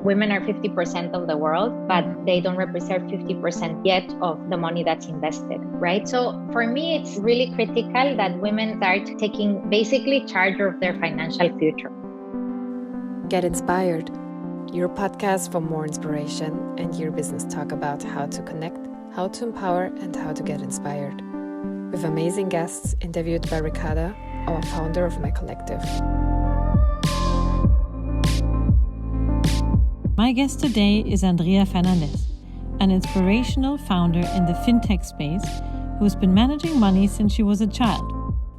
women are 50% of the world, but they don't represent 50% yet of the money that's invested, right? So for me, it's really critical that women start taking basically charge of their financial future. Get Inspired, your podcast for more inspiration and your business talk about how to connect, how to empower, and how to get inspired. With amazing guests interviewed by Ricarda, our founder of My Collective. My guest today is Andrea Fernandez, an inspirational founder in the fintech space who's been managing money since she was a child.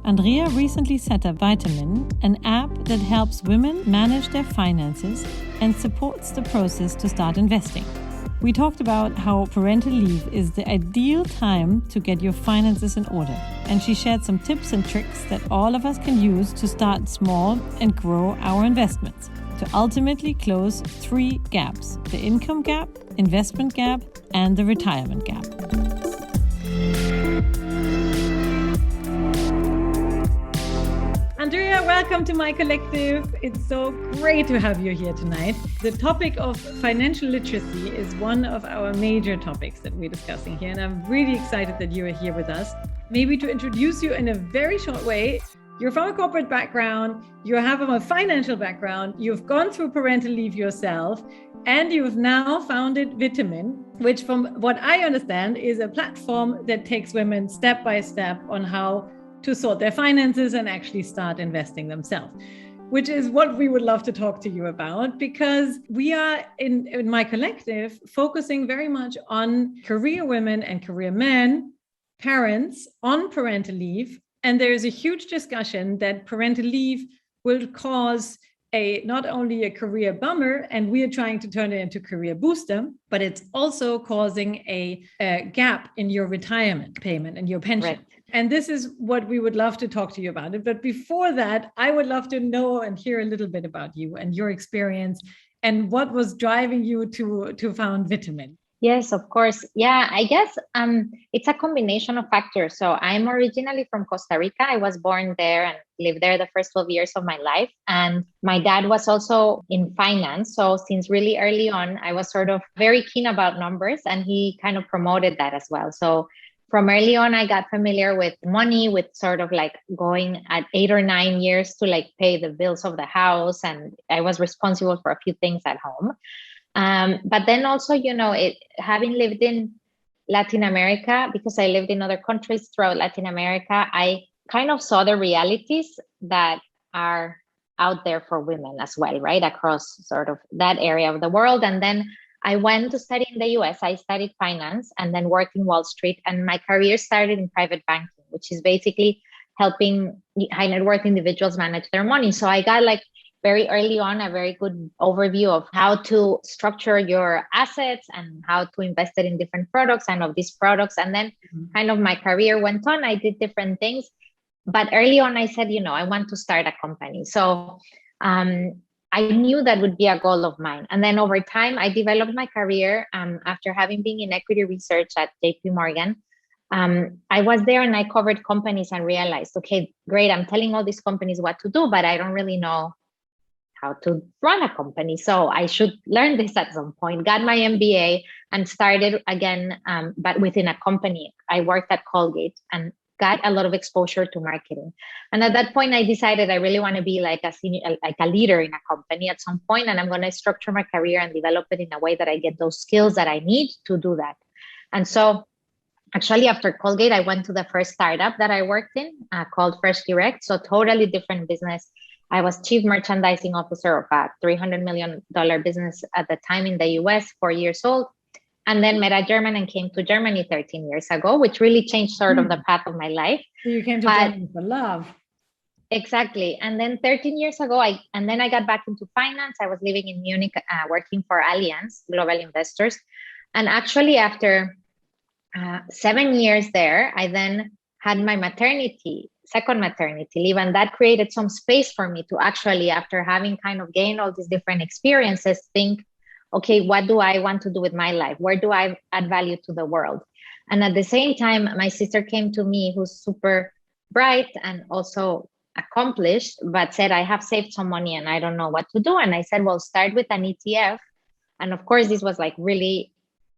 Andrea recently set up Vitamin, an app that helps women manage their finances and supports the process to start investing. We talked about how parental leave is the ideal time to get your finances in order, and she shared some tips and tricks that all of us can use to start small and grow our investments, to ultimately close 3 gaps: the income gap, investment gap, and the retirement gap. Andrea, welcome to My Collective. It's so great to have you here tonight. The topic of financial literacy is one of our major topics that we're discussing here, and I'm really excited that you are here with us. Maybe to introduce you in a very short way, you're from a corporate background, you have a financial background, you've gone through parental leave yourself, and you've now founded Vitamin, which from what I understand is a platform that takes women step by step on how to sort their finances and actually start investing themselves, which is what we would love to talk to you about, because we are in My Collective focusing very much on career women and career men, parents on parental leave. And there is a huge discussion that parental leave will cause not only a career bummer, and we are trying to turn it into career booster, but it's also causing a gap in your retirement payment and your pension. Right. And this is what we would love to talk to you about it. But before that, I would love to know and hear a little bit about you and your experience and what was driving you to found Vitamin. Yes, of course. Yeah, I guess it's a combination of factors. So I'm originally from Costa Rica. I was born there and lived there the first 12 years of my life. And my dad was also in finance. So since really early on, I was sort of very keen about numbers, and he kind of promoted that as well. So from early on, I got familiar with money, with sort of like going at 8 or 9 years to like pay the bills of the house. And I was responsible for a few things at home. But then also, having lived in Latin America, because I lived in other countries throughout Latin America, I kind of saw the realities that are out there for women as well, right? Across sort of that area of the world. And then I went to study in the US. I studied finance and then worked in Wall Street. And my career started in private banking, which is basically helping high net worth individuals manage their money. So I got like very early on a very good overview of how to structure your assets and how to invest it in different products and of these products. And then kind of my career went on. I did different things. But early on, I said, I want to start a company. So I knew that would be a goal of mine. And then over time, I developed my career after having been in equity research at JP Morgan. I was there and I covered companies and realized, okay, great. I'm telling all these companies what to do, but I don't really know how to run a company. So I should learn this at some point. Got my MBA and started again, but within a company. I worked at Colgate and got a lot of exposure to marketing. And at that point, I decided I really want to be like a leader in a company at some point, and I'm going to structure my career and develop it in a way that I get those skills that I need to do that. And so actually after Colgate, I went to the first startup that I worked in called Fresh Direct. So totally different business. I was chief merchandising officer of a $300 million business at the time in the US, 4 years old, and then met a German and came to Germany 13 years ago, which really changed sort of the path of my life. So you came to Germany for love. Exactly. And then 13 years ago, I got back into finance. I was living in Munich, working for Allianz Global Investors. And actually after 7 years there, I then had my second maternity leave. And that created some space for me to actually, after having kind of gained all these different experiences, think, okay, what do I want to do with my life? Where do I add value to the world? And at the same time, my sister came to me, who's super bright and also accomplished, but said, I have saved some money and I don't know what to do. And I said, well, start with an ETF And of course, this was like really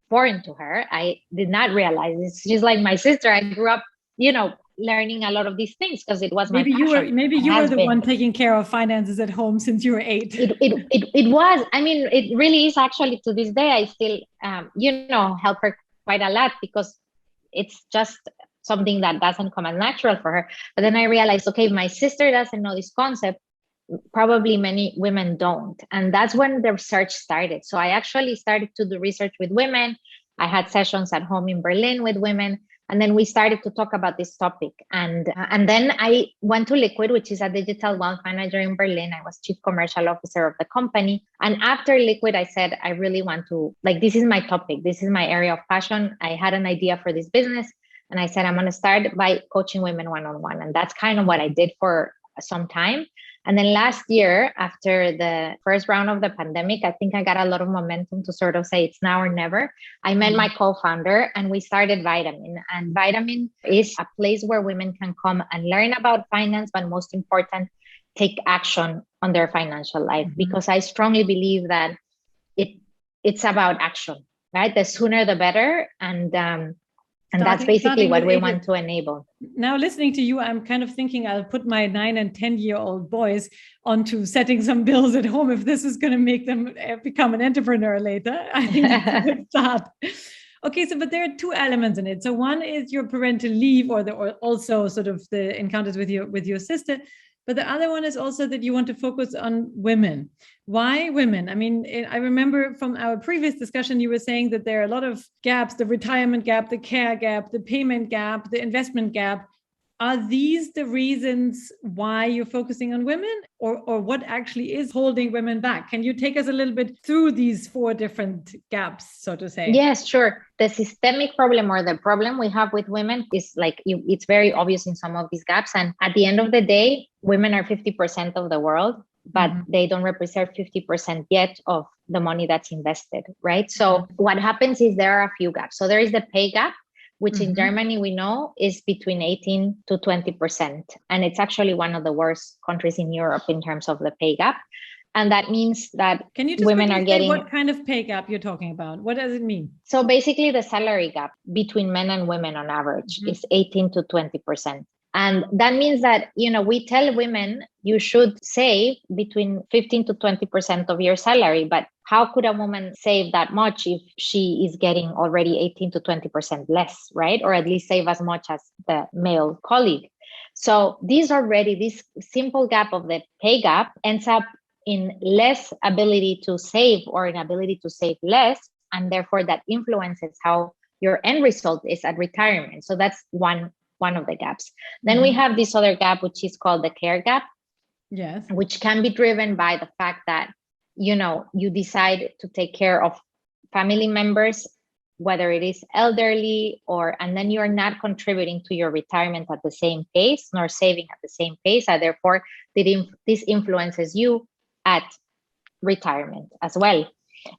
foreign to her. I did not realize it's just like my sister. I grew up, learning a lot of these things because it was my passion. Maybe you were the one taking care of finances at home since you were 8. It was. I mean, it really is actually to this day. I still, help her quite a lot because it's just something that doesn't come as natural for her. But then I realized, okay, my sister doesn't know this concept. Probably many women don't. And that's when the research started. So I actually started to do research with women. I had sessions at home in Berlin with women. And then we started to talk about this topic. And then I went to Liquid, which is a digital wealth manager in Berlin. I was chief commercial officer of the company. And after Liquid, I said, I really want to, this is my topic. This is my area of passion. I had an idea for this business. And I said, I'm going to start by coaching women one-on-one. And that's kind of what I did for some time. And then last year, after the first round of the pandemic, I think I got a lot of momentum to sort of say it's now or never. I met my co-founder and we started Vitamin. And Vitamin is a place where women can come and learn about finance, but most important, take action on their financial life. Because I strongly believe that it's about action, right? The sooner, the better. And that's basically what we want to enable. Now, listening to you, I'm kind of thinking I'll put my 9 and 10-year-old boys onto setting some bills at home if this is going to make them become an entrepreneur later. I think it's a good start. Okay, but there are 2 elements in it. So one is your parental leave, or also sort of the encounters with your sister. But the other one is also that you want to focus on women. Why women? I mean, I remember from our previous discussion, you were saying that there are a lot of gaps: the retirement gap, the care gap, the payment gap, the investment gap. Are these the reasons why you're focusing on women, or what actually is holding women back? Can you take us a little bit through these 4 different gaps, so to say? Yes, sure. The systemic problem, or the problem we have with women, is it's very obvious in some of these gaps. And at the end of the day, women are 50% of the world, but they don't represent 50% yet of the money that's invested, right? So what happens is there are a few gaps. So there is the pay gap, which in Germany, we know is between 18 to 20%. And it's actually one of the worst countries in Europe in terms of the pay gap. And that means that Can you just women are getting... what kind of pay gap you're talking about? What does it mean? So basically the salary gap between men and women on average is 18 to 20%. And that means that, we tell women you should save between 15 to 20% of your salary. But how could a woman save that much if she is getting already 18 to 20% less, right? Or at least save as much as the male colleague. So this simple gap of the pay gap ends up in less ability to save, or an ability to save less. And therefore that influences how your end result is at retirement. So that's one of the gaps. Then we have this other gap, which is called the care gap. Yes. Which can be driven by the fact that, you decide to take care of family members, whether it is elderly and then you're not contributing to your retirement at the same pace, nor saving at the same pace. And therefore, this influences you at retirement as well.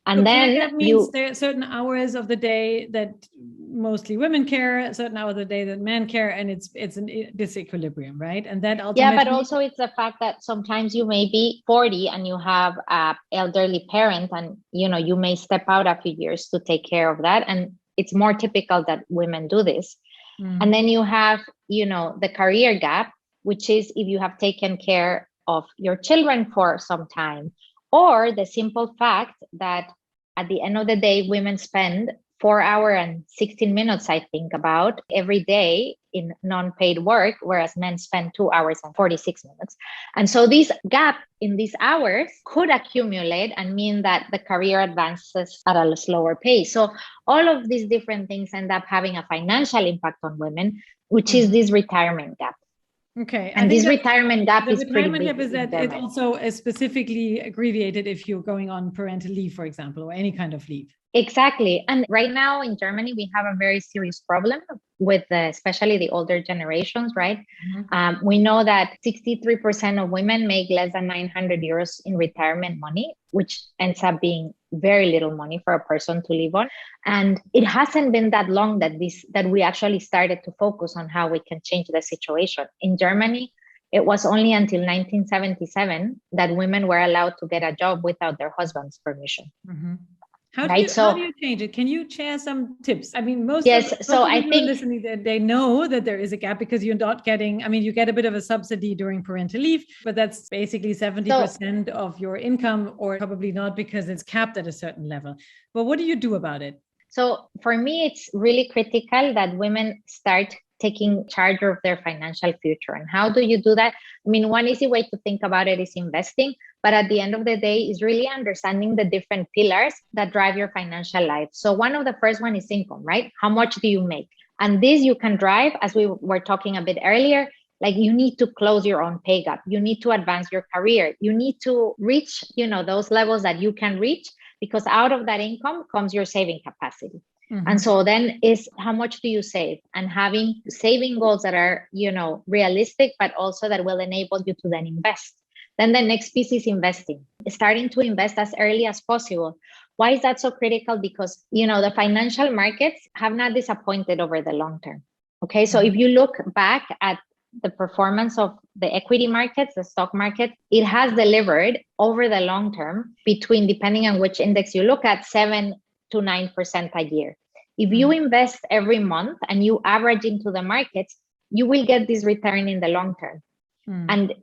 And then that means there are certain hours of the day that mostly women care, certain hours of the day that men care, and it's a disequilibrium, right? And that ultimately... but also it's the fact that sometimes you may be 40 and you have an elderly parent, and you may step out a few years to take care of that, and it's more typical that women do this. And then you have the career gap, which is if you have taken care of your children for some time, or the simple fact that at the end of the day, women spend 4 hours and 16 minutes, I think, about every day in non-paid work, whereas men spend 2 hours and 46 minutes. And so this gap in these hours could accumulate and mean that the career advances at a slower pace. So all of these different things end up having a financial impact on women, which is this retirement gap. Okay. And this retirement gap is pretty big. The retirement gap is that it also is specifically abbreviated if you're going on parental leave, for example, or any kind of leave. Exactly. And right now in Germany, we have a very serious problem with especially the older generations, right? We know that 63% of women make less than 900 euros in retirement money, which ends up being very little money for a person to live on. And it hasn't been that long that we actually started to focus on how we can change the situation. In Germany, it was only until 1977 that women were allowed to get a job without their husband's permission. How do you change it? Can you share some tips? I mean, most yes. of So the I people think listening, they know that there is a gap because you're not getting, I mean, you get a bit of a subsidy during parental leave, but that's basically 70% of your income, or probably not because it's capped at a certain level. But what do you do about it? so for me, it's really critical that women start taking charge of their financial future. And how do you do that? I mean, one easy way to think about it is investing, but at the end of the day is really understanding the different pillars that drive your financial life. So one of the first one is income, right? How much do you make? And this you can drive, as we were talking a bit earlier, like you need to close your own pay gap. You need to advance your career. You need to reach, those levels that you can reach, because out of that income comes your saving capacity. Mm-hmm. And so then is how much do you save, and having saving goals that are, realistic, but also that will enable you to then invest. Then the next piece is investing, starting to invest as early as possible. Why is that so critical? Because, the financial markets have not disappointed over the long term. Okay. So if you look back at the performance of the equity markets, the stock market, it has delivered over the long term between, depending on which index you look at, 7 to 9% a year. If you invest every month and you average into the markets, you will get this return in the long term. And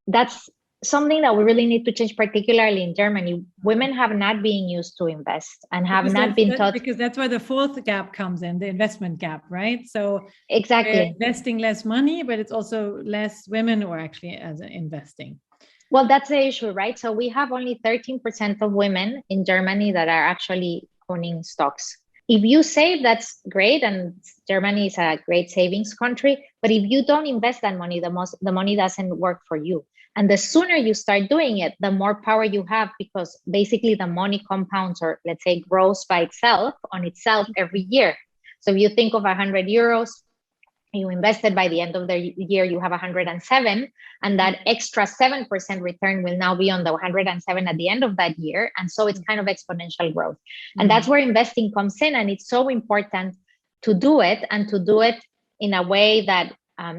that's something that we really need to change, particularly in Germany. Women have not been used to invest and have not been taught. Because that's where the fourth gap comes in, the investment gap, right? So exactly, investing less money, but it's also less women who are actually as investing. Well, that's the issue, right? So we have only 13% of women in Germany that are actually owning stocks. If you save, that's great. And Germany is a great savings country. But if you don't invest that money, the money doesn't work for you. And the sooner you start doing it, the more power you have, because basically the money compounds, or let's say grows by itself on itself every year. So if you think of 100 euros, you invested, by the end of the year, you have 107, and that extra 7% return will now be on the 107 at the end of that year. And so it's kind of exponential growth. And that's where investing comes in. And it's so important to do it, and to do it in a way that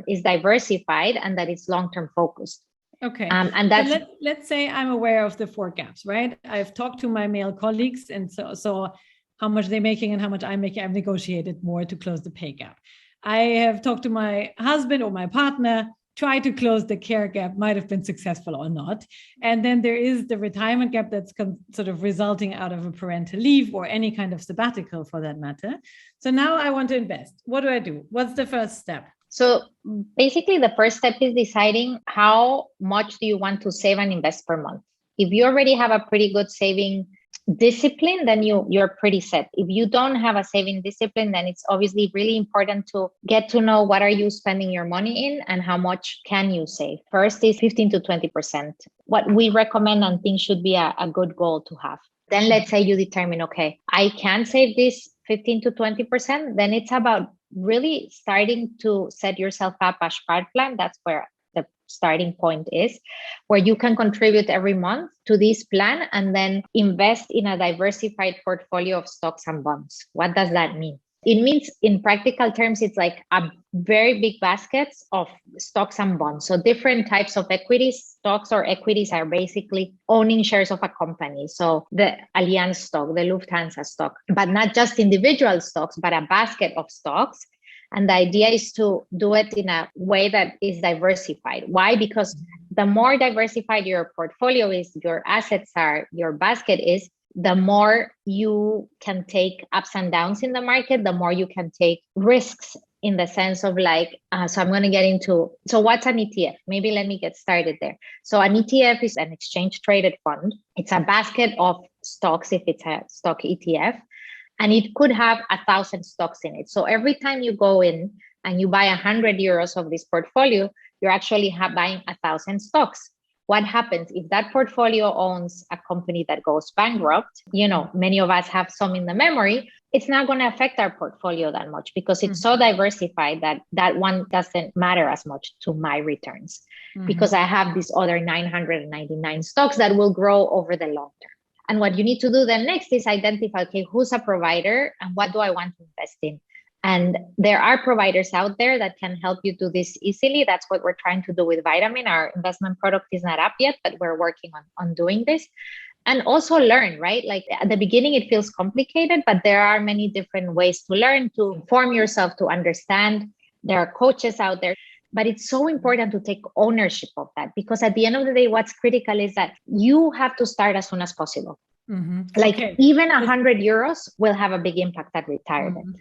is diversified and that is long-term focused. Okay. And that's, so let's say I'm aware of the four gaps, right? I've talked to my male colleagues, and so how much they're making and how much I'm making, I've negotiated more to close the pay gap. I have talked to my husband or my partner, tried to close the care gap, might have been successful or not. And then there is the retirement gap that's sort of resulting out of a parental leave or any kind of sabbatical for that matter. So now I want to invest. What do I do? What's the first step? So basically the first step is deciding how much do you want to save and invest per month. If you already have a pretty good saving discipline, then you're pretty set. If you don't have a saving discipline, then it's obviously really important to get to know what are you spending your money in and how much can you save. First is 15 to 20%. What we recommend and think should be a good goal to have. Then let's say you determine, okay, I can save this 15 to 20%. Then it's about really starting to set yourself up a Spar plan. That's where the starting point is, where you can contribute every month to this plan and then invest in a diversified portfolio of stocks and bonds. What does that mean? It means, in practical terms, it's like a very big baskets of stocks and bonds. So different types of equities. Stocks or equities are basically owning shares of a company. So the Allianz stock, the Lufthansa stock, but not just individual stocks, but a basket of stocks. And the idea is to do it in a way that is diversified. Why? Because the more diversified your portfolio is, your assets are, your basket is, the more you can take ups and downs in the market, the more you can take risks, in the sense of like, so I'm going to get into, so what's an ETF? Maybe let me get started there. So an ETF is an exchange traded fund. It's a basket of stocks if it's a stock ETF, and it could have 1,000 stocks in it. So every time you go in and you buy 100 euros of this portfolio, you're actually buying 1,000 stocks. What happens if that portfolio owns a company that goes bankrupt? Many of us have some in the memory. It's not going to affect our portfolio that much because it's so diversified that one doesn't matter as much to my returns, because I have these other 999 stocks that will grow over the long term. And what you need to do then next is identify, okay, who's a provider and what do I want to invest in? And there are providers out there that can help you do this easily. That's what we're trying to do with Vitamin. Our investment product is not up yet, but we're working on doing this. and also learn, right? Like at the beginning, it feels complicated, but there are many different ways to learn, to inform yourself, to understand. There are coaches out there. But it's so important to take ownership of that, because at the end of the day, what's critical is that you have to start as soon as possible. Like even 100 euros will have a big impact at retirement.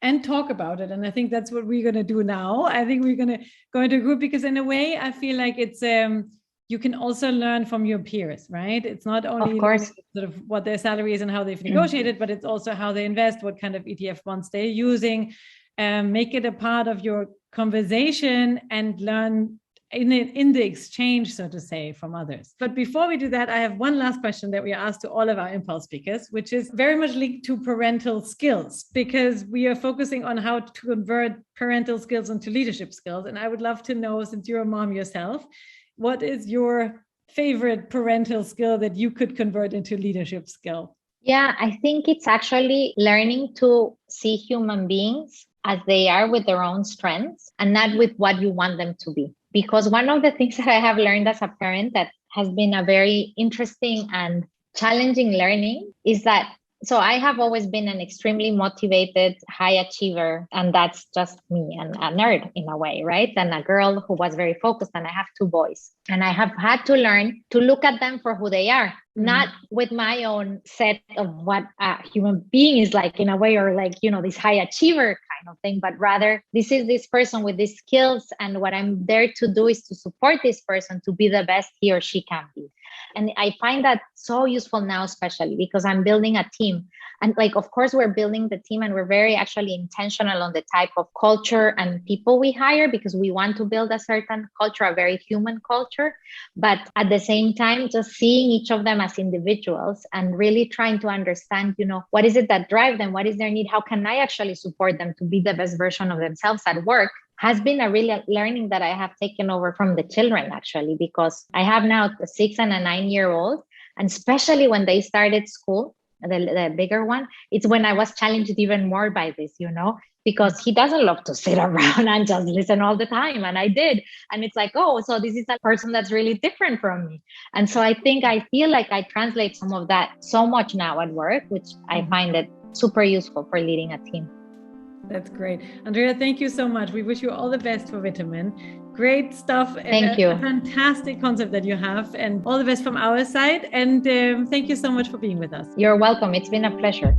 And talk about it. And I think that's what we're going to do now. I think we're going to go into a group, because in a way, I feel like it's, you can also learn from your peers, right? It's not only sort of what their salary is and how they've negotiated, but it's also how they invest, what kind of ETF funds they're using. Make it a part of your conversation and learn in the exchange, so to say, from others. But before we do that, I have one last question that we asked to all of our Impulse speakers, which is very much linked to parental skills, because we are focusing on how to convert parental skills into leadership skills. And I would love to know, since you're a mom yourself, what is your favorite parental skill that you could convert into leadership skill? Yeah, I think it's actually learning to see human beings as they are, with their own strengths, and not with what you want them to be. Because one of the things that I have learned as a parent that has been a very interesting and challenging learning is that, so I have always been an extremely motivated, high achiever, and that's just me, and a nerd in a way, right? And a girl who was very focused, and I have 2 boys. And I have had to learn to look at them for who they are, not with my own set of what a human being is like in a way, or like, you know, this high achiever kind of thing, but rather this is this person with these skills, and what I'm there to do is to support this person to be the best he or she can be. And I find that so useful now, especially because I'm building a team. And like, of course, we're building the team, and we're very actually intentional on the type of culture and people we hire, because we want to build a certain culture, a very human culture. But at the same time, just seeing each of them as individuals and really trying to understand, you know, what is it that drives them? What is their need? How can I actually support them to be the best version of themselves at work? Has been a real learning that I have taken over from the children, actually, because I have now a 6 and a 9-year-old. And especially when they started school, the bigger one, it's when I was challenged even more by this, you know, because he doesn't love to sit around and just listen all the time. And I did. And it's like, oh, so this is a person that's really different from me. And so I feel like I translate some of that so much now at work, which I find it super useful for leading a team. That's great. Andrea, thank you so much. We wish you all the best for Vitamin. Great stuff. Thank you. A fantastic concept that you have, and all the best from our side. And thank you so much for being with us. You're welcome. It's been a pleasure.